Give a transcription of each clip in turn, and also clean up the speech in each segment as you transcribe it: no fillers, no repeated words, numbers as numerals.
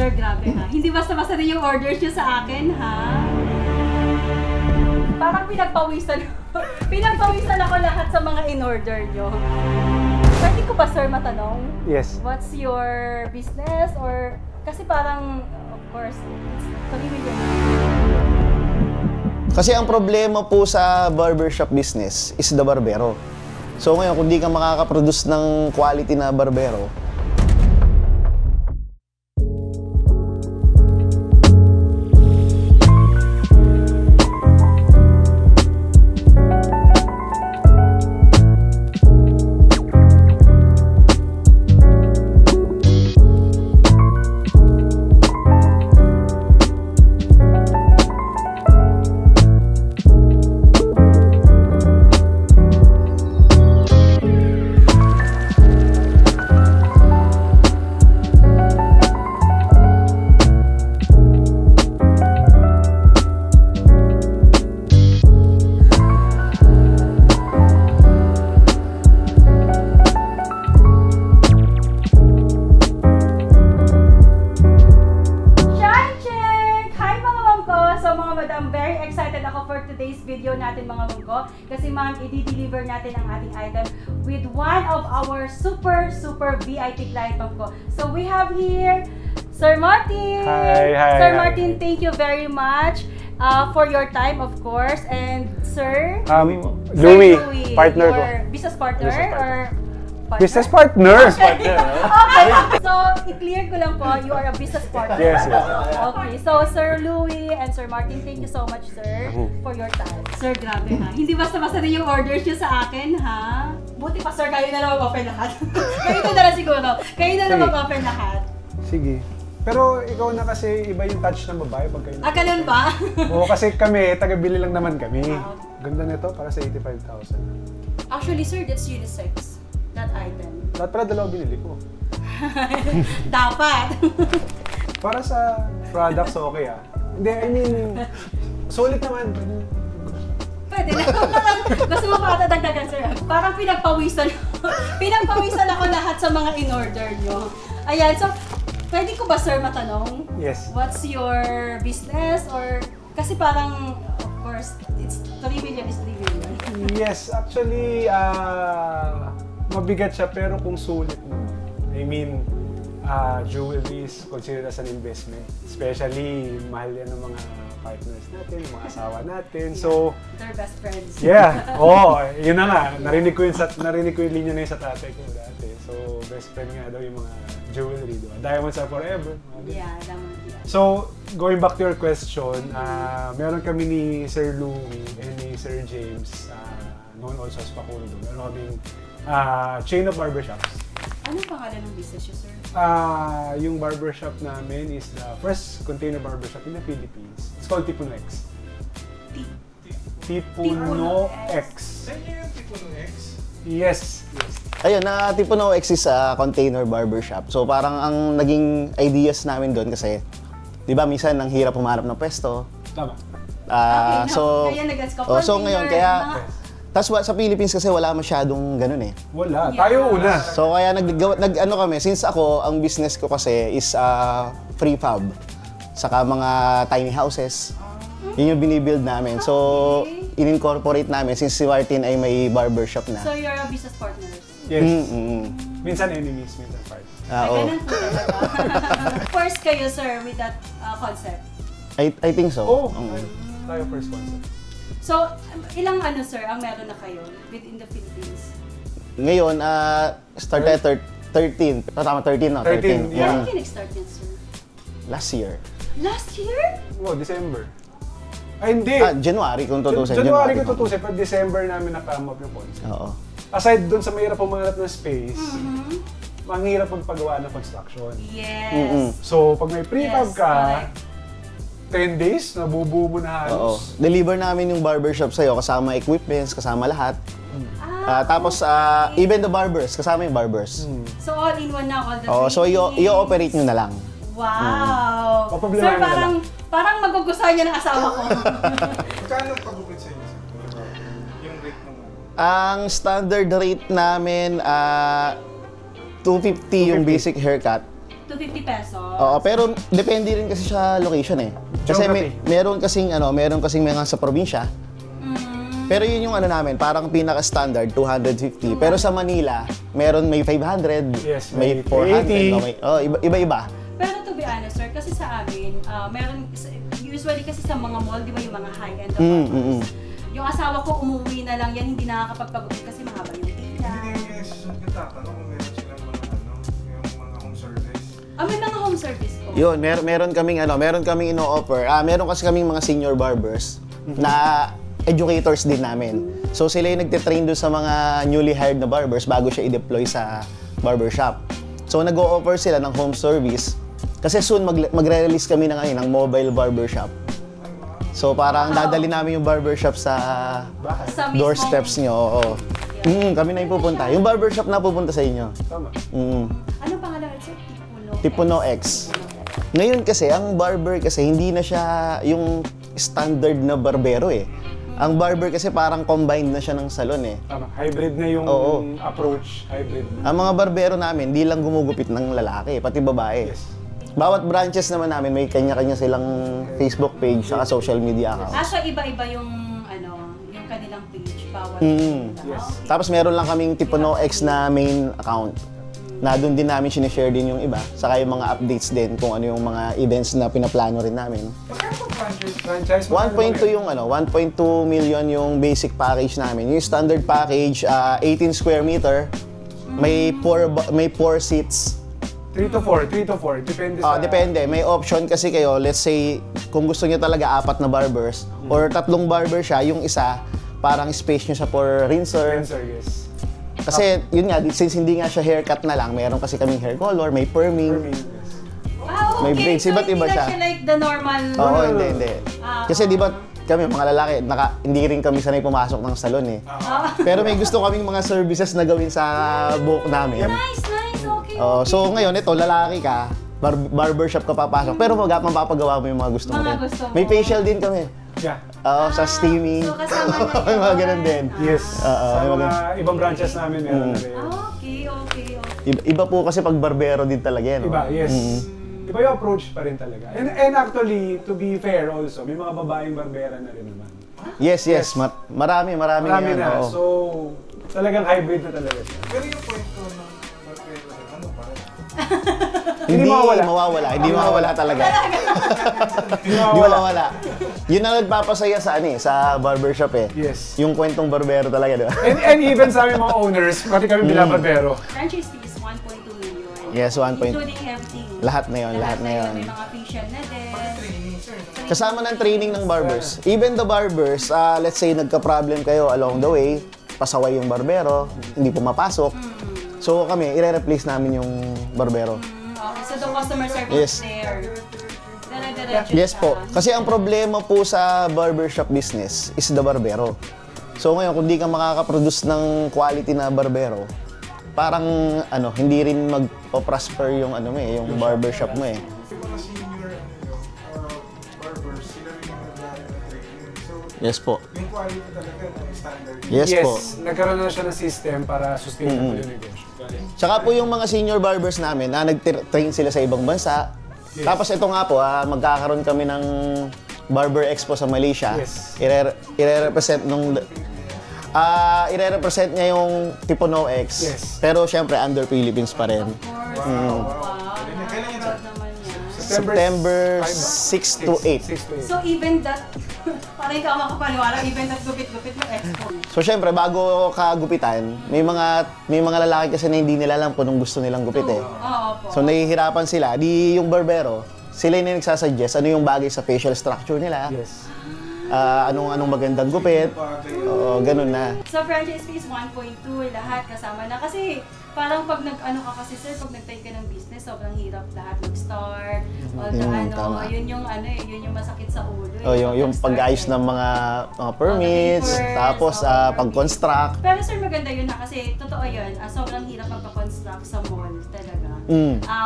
Sir, grabe ha. Hindi basta-basta din yung orders nyo sa akin, ha? Parang pinagpawisan ako lahat sa mga in-order nyo. Pwede ko ba, sir, matanong? Yes. What's your business? Or, kasi parang, of course, it's 3 million. Kasi ang problema po sa barbershop business is the barbero. So ngayon, kung di ka makakaproduce ng quality na barbero, natin mga mungko kasi ma'am, i-deliver natin ang ating item with one of our super VIP client ma'am. So we have here Sir Martin. Hi. Sir Martin, thank you very much for your time, of course. And Sir Louie, partner ko. Business partner or partner? Business partner. Okay. So, i-clear ko lang po, you are a business partner. Yes. Okay. So, Sir Louie and Sir Martin, thank you so much, sir, for your time. Sir, grabe ha. Hindi basta-basta din yung orders nyo sa akin, ha? Buti pa, sir, kayo na lang mag-open lahat. Kayo na lang siguro. Kayo na lang mag-open lahat. Sige. Pero ikaw na kasi iba yung touch ng babae pag kayo. Ganun ba? Oo, kasi kami, taga-bili lang naman kami. Ganda nito para sa 85,000. Actually, sir, that's unisex. That item. Lahat pala dalawa binili ko. Dapat. Para sa products, okay ah. Hindi, I mean, sulit naman. Pwede na. Gusto mo pa dagdagan, sir? Parang pinagpawisan ako lahat sa mga in-order nyo. Ayan, so, pwede ko ba, sir, matanong? Yes. What's your business? Or, kasi parang, of course, it's 3 million is 3 million. Yes, actually, mabigat siya pero kung sulit mo. I mean, jewelry is considered as an investment. Especially, mahal yan ng mga partners natin, ng mga asawa natin. So, they're best friends. Yeah. Yun na nga. Narinig ko yung linya na yun sa tatay ko dati. So, best friend nga daw yung mga jewelry, diba? Diamonds are forever. Yeah, diamonds. Yeah. So, going back to your question, meron kami ni Sir Louie and ni Sir James, known also as Pakulo. Meron kaming chain of barbershops. Anong pangalan ng business nyo, sir? Yung barbershop namin is the first container barbershop in the Philippines. It's called Tipuno X. Tipuno X. Saan yung Tipuno X? Yes. ayun, na Tipuno X is a container barbershop. So parang ang naging ideas namin doon kasi, di ba minsan ang hirap humanap ng pwesto. Tama. So ngayon, kaya tapos sa Philippines kasi wala masyadong ganun eh. Wala. Tayo una. So kaya nag-ano kami, since ako, ang business ko kasi is prefab. Saka mga tiny houses. Yun yung binibuild namin. So, in-incorporate namin since si Martin ay may barbershop na. So you're a business partners? Yes. Minsan enemies, minsan partners. Ganun po talaga. First kayo, sir, with that concept? I think so. Tayo first concept. So, ilang sir, ang meron na kayo within the Philippines? Ngayon, start at 13. Tama, 13 no? 13, yeah. Kailan kayo nag-start yan, sir? Last year. Last year? December. Ay, hindi. January kung tutusin. January kung tutusin, pero December namin na-come up yung concept. Oo. Aside dun sa mahirap pumanap ng space, mahirap magpagawa ng construction. Yes. So, pag may prefab ka, 10 days, nabubuo mo na halos. Oo. Deliver namin yung barbershop sa'yo, kasama equipments, kasama lahat. Tapos, even the barbers, kasama yung barbers. So, all in one na, all the So, i-operate nyo na lang. Wow! Sir, parang magugustuhan niya ng asawa ko. Magkano pag-upit sa inyo? Yung rate naman? Ang standard rate namin, 250 yung basic haircut. 250 pesos. Oo, pero depende rin kasi sa location eh. Kasi meron kasing mga sa probinsya. Pero yun yung ano namin, parang pinaka-standard, 250. Pero sa Manila, may 500, Yes, may may 400, iba-iba. Pero to be honest, sir, kasi sa amin, usually kasi sa mga mall, di ba yung mga high-end apartments, yung asawa ko umuwi na lang yan, hindi nakakapagpagupit kasi mahaba yung pila. Hindi yung susunod ka tatanong kung meron silang mga yung mga home service. May mga home service po. Yun, meron kaming ino-offer. Meron kasi kaming mga senior barbers na educators din namin. So sila yung nagtitrain doon sa mga newly hired na barbers bago siya i-deploy sa barbershop. So nag-o-offer sila ng home service kasi soon magre-release kami ng mobile barbershop. So parang dadali namin yung barbershop sa doorsteps nyo. Oo. Kami na yung pupunta. Yung barbershop na pupunta sa inyo. Tama. Ano pangalan, sir? Tipuno X. Ngayon kasi, ang barber kasi hindi na siya yung standard na barbero eh. Ang barber kasi parang combined na siya ng salon eh. Tama. Hybrid na yung approach. Hybrid na. Ang mga barbero namin, di lang gumugupit ng lalaki, pati babae. Yes. Bawat branches naman namin, may kanya-kanya silang Facebook page, saka social media account. So iba-iba yung yung kanilang page, bawat Yes. Tapos meron lang kaming Tipuno X na main account. Na doon din namin sinishare din yung iba. Saka yung mga updates din kung ano yung mga events na pinaplano rin namin. Magkano po Franchise. 1.2 yung 1.2 million yung basic package namin. Yung standard package, 18 square meter, may 4 seats. 3 to 4. Depende sa... Depende. May option kasi kayo, let's say, kung gusto niyo talaga 4 na barbers, or 3 barber siya, yung isa, parang space niyo siya for rinser. yes. Kasi, yun nga, since hindi nga siya haircut na lang, meron kasi kaming hair color, may perming. Yes. Wow, okay. May braids. So, Iba't iba hindi siya. lang siya like the normal... Oo, hindi. Kasi di ba, kami mga lalaki, hindi rin kami sanay pumasok ng salon eh. Pero may gusto kaming mga services na gawin sa buhok namin. Nice, okay. So ngayon, ito, lalaki ka, barbershop ka papasok, pero mapapagawa mo yung mga gusto mo Mga rin. gusto mo. May facial din kami. Yeah. Sa steaming. So kasama niya May mga ganun din. Yes. Sa may mga ibang branches namin meron na rin. Okay. Iba po kasi pag barbero din talaga yan. Iba, yes. Iba yung approach pa rin talaga. And actually, to be fair also, may mga babaeng barbera na rin naman. Yes. Marami Marami yan, na. oo. So, talagang hybrid na talaga siya. Pero yung kwento ng barbero, ano pa rin? Hindi mawawala talaga. Hindi mawawala. Yun ang nagpapasaya sa barbershop eh. Yes. Yung kwentong barbero talaga, di ba? And even sa aming mga owners, pati kami binabarbero. Franchise fee is 1.2 million. Yes, 1. Including everything. Lahat na yun. May mga facial na din. Training, sir. Kasama ng training ng barbers. Even the barbers, let's say nagka-problem kayo along the way, pasaway yung barbero, hindi pumapasok. So kami, ire-replace namin yung barbero. Okay, so the customer service Yes. there. Dire-diretso Yes siya. po. Kasi ang problema po sa barbershop business is the barbero. So ngayon, kung di ka makakaproduce ng quality na barbero, parang hindi rin magpo-prosper yung yung barbershop mo eh. Kasi mga senior barbers, sila rin yung nag-aaral ng training. So, Yes po. yung quality talaga ng standard. Yes po. Nagkaroon na siya ng system para sustainable yung negosyo. Tsaka po yung mga senior barbers namin na nag-train sila sa ibang bansa. Yes. Tapos ito nga po, magkakaroon kami ng Barber Expo sa Malaysia. Yes. Ire-represent niya yung Tipuno X. Yes. Pero syempre under Philippines pa rin. Of course. Wow. Kailan yun, sir? Proud naman niya. September 6 to 8. 6 to 8. So even that, parang hindi ako makapaniwala, even that gupit-gupit mo expo. So syempre bago ka gupitan, may mga lalaki kasi na hindi nila alam kung anong gusto nilang gupit eh. Oo po. So nahihirapan sila, di yung barbero, sila yung nagsasuggest ano yung bagay sa facial structure nila. Yes. Anong magandang gupit. Oo, ganun na. So franchise fee is 1.2, lahat kasama na. Kasi parang pag ka kasi sir, pag nag-try ka ng business, sobrang hirap lahat mag-start. Tama. Yun yung yun yung masakit sa ulo. Yung pag-ayos ng mga permits, papers, tapos pag-construct. Pero sir, maganda yun kasi totoo yun, sobrang hirap magpa-construct sa mall talaga.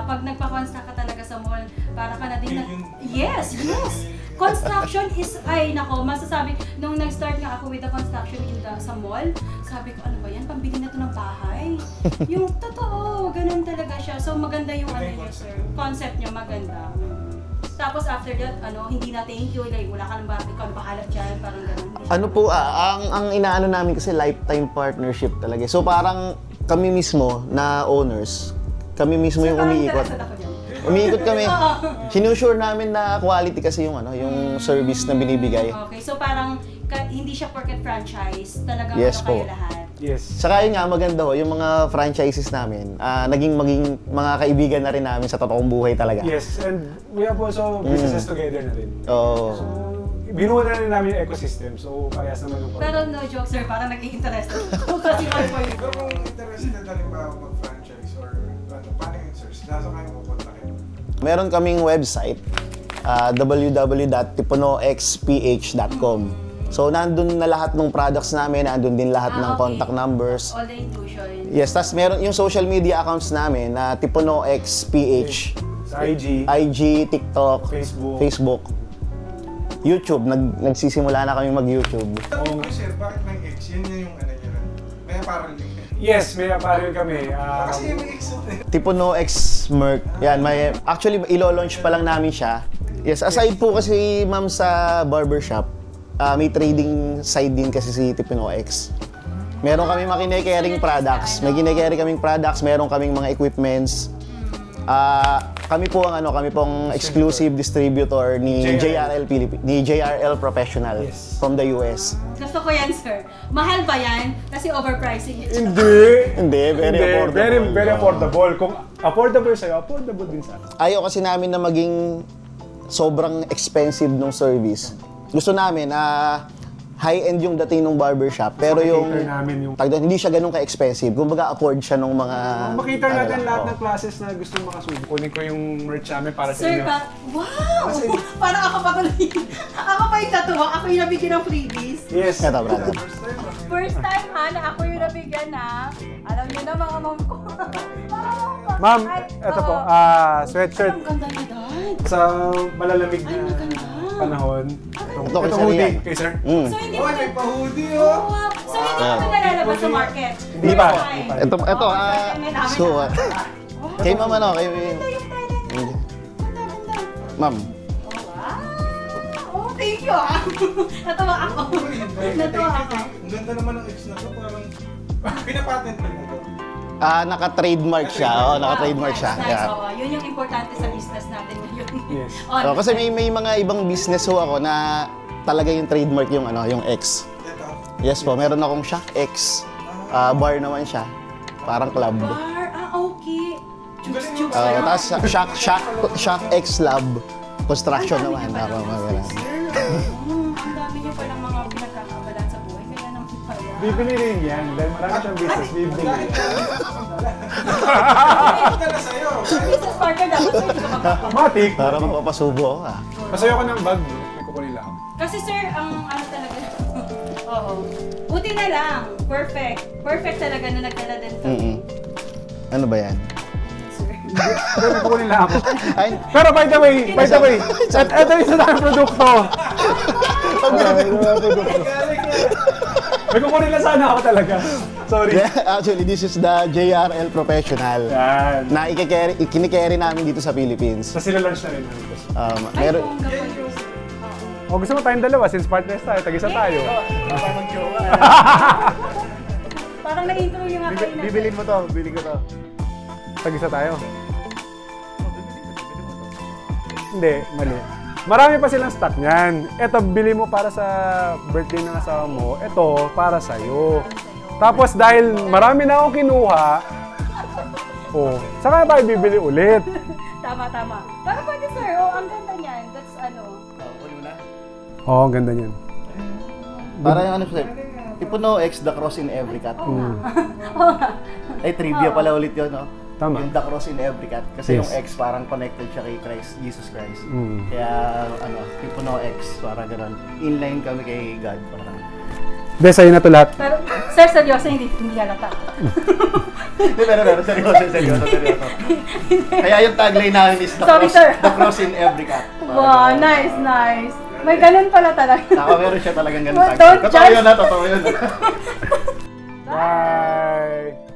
Pag nagpa-construct ka talaga sa mall, para ka na din na... Yes, yes! Construction is, ay nako, masasabi, nung nag-start nga ako with the construction sa mall, sabi ko, ano ba yan, pambili na to ng bahay. Yung totoo, ganun talaga siya. So maganda yung ano niya, sir. Concept niya maganda. Tapos after that, hindi na thank you, like wala ka nang ikaw na bahalap dyan, parang ganun. Ano po, ang inaano namin kasi lifetime partnership talaga. So parang kami mismo na owners, kami mismo yung umiikot. Umiikot kami. Sinusure namin na quality kasi yung yung service na binibigay. Okay, so parang hindi siya porket franchise, talagang Yes kayo po. lahat. Yes. Saka yun nga, maganda yung mga franchises namin, maging mga kaibigan na rin namin sa totoong buhay talaga. Yes, and we have also businesses together na rin. Oo. So, binuo na rin namin yung ecosystem, so parehas naman yung Pero no joke, sir, parang nag-i-interested ako kasi ano po yun. Pero kung interested na rin ba ako mag-franchise or paano yun, sir? Nasa kayo kukontakin? Meron kaming website, www.tipunoxph.com. So, nandun na lahat ng products namin, nandun din lahat ng contact numbers. All the inclusion. Yes, tas meron yung social media accounts namin na TipunoXPH. sa IG, IG, TikTok, Facebook. YouTube. Nagsisimula na kami mag-YouTube. Tanong ko, sir, bakit may X? Yan yung ano niya. May apparel din. Yes, may apparel kami. Kasi may X eh. Tipuno X Merc. Yan, actually, ilo-launch pa lang namin siya. Yes, aside po kasi ma'am sa barbershop, may trading side din kasi si Tipuno X. Meron kami mga kine-carrying products. May kine-carry kaming products, meron kaming mga equipments. Kami po ang exclusive distributor ni JRL Professional from the US. Gusto ko yan, sir. Mahal ba yan? Kasi overpricing yun. Hindi, very affordable. Very affordable. Kung affordable sa'yo, affordable din sa akin. Ayaw kasi namin na maging sobrang expensive ng service. Gusto namin na high-end yung dating ng barbershop, pero yung hindi siya ganun ka-expensive. Kumbaga afford siya ng mga... Makita natin lahat ng classes na gusto makasubo. Kunin ko yung merch namin para sa Sir, inyo. wow! Parang ako pa tuloy. Ako pa yung tatuwa. Ako yung nabigyan ng freebies. Yes. Ito, brother. First time na ako yung nabigyan na. Alam niyo na mga mom ko. Ma'am, ito po, sweatshirt Ang ganda ni Dad. sa malalamig Ay, na maganda. panahon. Ito, kay Ito Sir hoodie yan. kay sir. So hindi mo May pa-hoodie Oh, wow. So hindi mo nalalabas sa market. Hindi pa. First time. Ito, so, kay ma'am kay... Ganda. Ma'am, Oh, thank you Natawa ako. Natawa ako. Ang ganda naman ng X na to. Parang pinapatent mo na to. naka-trademark siya. Oo, naka-trademark siya. Nice. Yeah. Oo, yun yung importante sa business natin ngayon. Yes. Kasi may mga ibang business ako na talaga yung trademark yung yung X. Ito. Yes po, meron akong Shock X. Bar naman siya. Parang club. Bar, okay. Chooks. Tapos Shock X Lab. Construction naman. Ang dami niyo palang mga pinagkakabalan sa buhay. Kaya nang pala. Bibili rin yan. Dahil marami siyang business. Bibili. Ito na sa'yo. Business partner dapat sir, hindi ka magkakabalan. Matik. Para magpapasubo ako Pasayo ko ng bag. May kukunin lang ako. Kasi sir, ang ano talaga. Oo. Buti na lang. Perfect. Perfect talaga na nagdala din kami. Ano ba yan? Sir. Pero may kukunin lang ako. Ay, Pero by the way, ito yung isa tayong produkto. May kukunin lang sana ako talaga. Sorry. actually, this is the JRL Professional. Yan. Na kinikerry namin dito sa Philippines. Tapos sila-launch na rin. Ay, Meron, bongga po yun. O gusto mo tayong dalawa since partners tayo, tag-isa tayo. Parang na-intro yung nga kayo na. bibilin mo to, bilhin ko to. Tag-isa tayo. Hindi, mali. Marami pa silang stock niyan. Ito, bili mo para sa birthday ng asawa mo. Ito, para sa'yo. Tapos dahil marami na akong kinuha, saka tayo bibili ulit. Tama. Pero pwede sir, ang ganda niyan. That's Oo, ang ganda niyan. Para yung sir, Tipuno X, the cross in every cat. Ay, trivia pala ulit yun, no? Tama. Yung the cross in every cat. Kasi Yes. yung X parang connected siya kay Jesus Christ. Mm. Kaya, Tipuno X, parang gano'n. Inline kami kay God. Parang. Hindi, sa'yo na to lahat. Pero Sir, seryoso, hindi halata. Pero seryoso. Kaya yung tagline namin is Sorry, sir. the cross in every cat. Wow, nice. May ganun pala talaga. Meron siya talagang ganun Well, tagline. don't judge. Totoo yun. Bye!